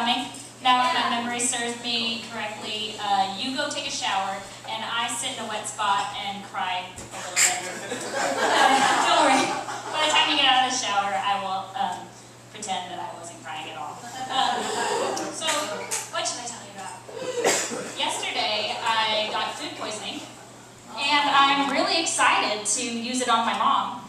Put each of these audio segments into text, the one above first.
coming. Now, if my memory serves me correctly, you go take a shower, and I sit in a wet spot and cry a little bit. Don't worry. By the time you get out of the shower, I will pretend that I wasn't crying at all. So, what should I tell you about? Yesterday, I got food poisoning, and I'm really excited to use it on my mom.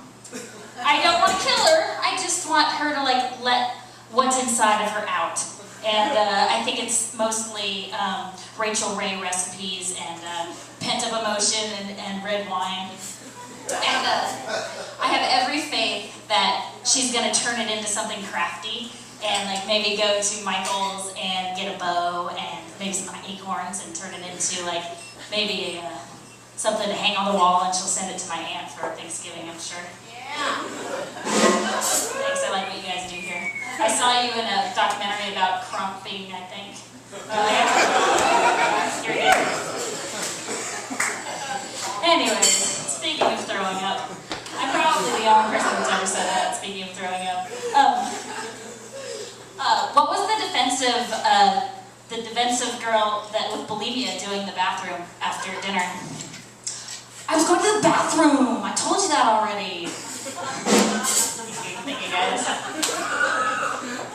I don't want to kill her, I just want her to let what's inside of her out. And I think it's mostly Rachel Ray recipes and pent-up emotion and red wine. And I have every faith that she's going to turn it into something crafty and maybe go to Michael's and get a bow and maybe some acorns and turn it into maybe something to hang on the wall, and she'll send it to my aunt for Thanksgiving, I'm sure. Yeah. Thanks, I like what you guys do here. I saw you in a documentary about crumping, I think. You're good. Anyways, speaking of throwing up, I'm probably the only person who's ever said that, speaking of throwing up. What was the defensive girl that with bulimia doing the bathroom after dinner? I was going to the bathroom! I told you that already! Thank you guys.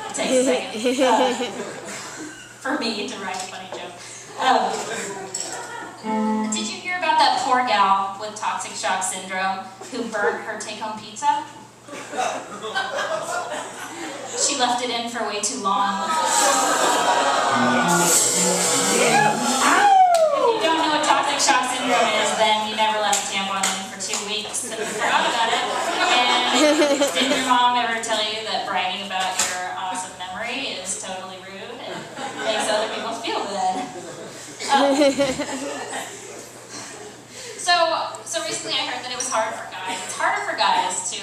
It takes a second for me to write a funny joke. Did you hear about that poor gal with toxic shock syndrome who burnt her take-home pizza? She left it in for way too long. If you don't know what toxic shock syndrome is, then you never left a tampon in for 2 weeks and forgot about it. And didn't your mom ever tell you that bragging about your awesome memory is totally rude and makes other people feel good? So recently I heard that it was harder for guys. It's harder for guys to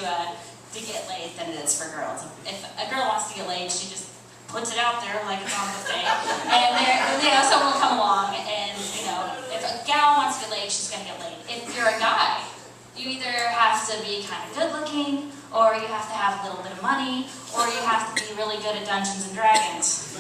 get laid than it is for girls. If a girl wants to get laid, she just puts it out there like it's on the buffet, and someone will come along, and if a gal wants to get laid, she's gonna get laid. If you're a guy, you either have to be kind of good looking, or you have to have a little bit of money, or you have to be really good at Dungeons and Dragons.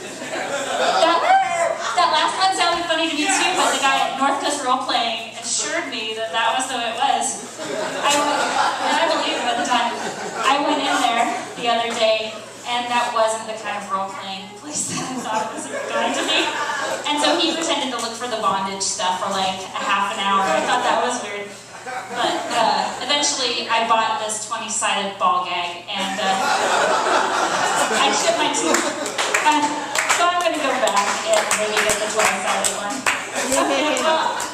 That last one sounded funny to me too, but the guy at North Coast Role Playing assured me that that was the way it was. I believed him at the time. I went in there the other day, and that wasn't the kind of role-playing place that I thought it was going to be. And so he pretended to look for the bondage stuff for like a half an hour. I thought that was weird. But eventually I bought this 20-sided ball gag, and I chipped my tooth. So I'm going to go back and maybe get the 20-sided one.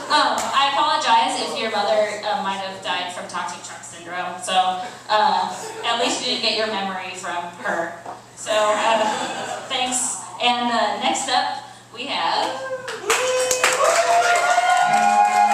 I apologize if your mother might have died from toxic shock syndrome, so at least you didn't get your memory from her. So thanks. And next up we have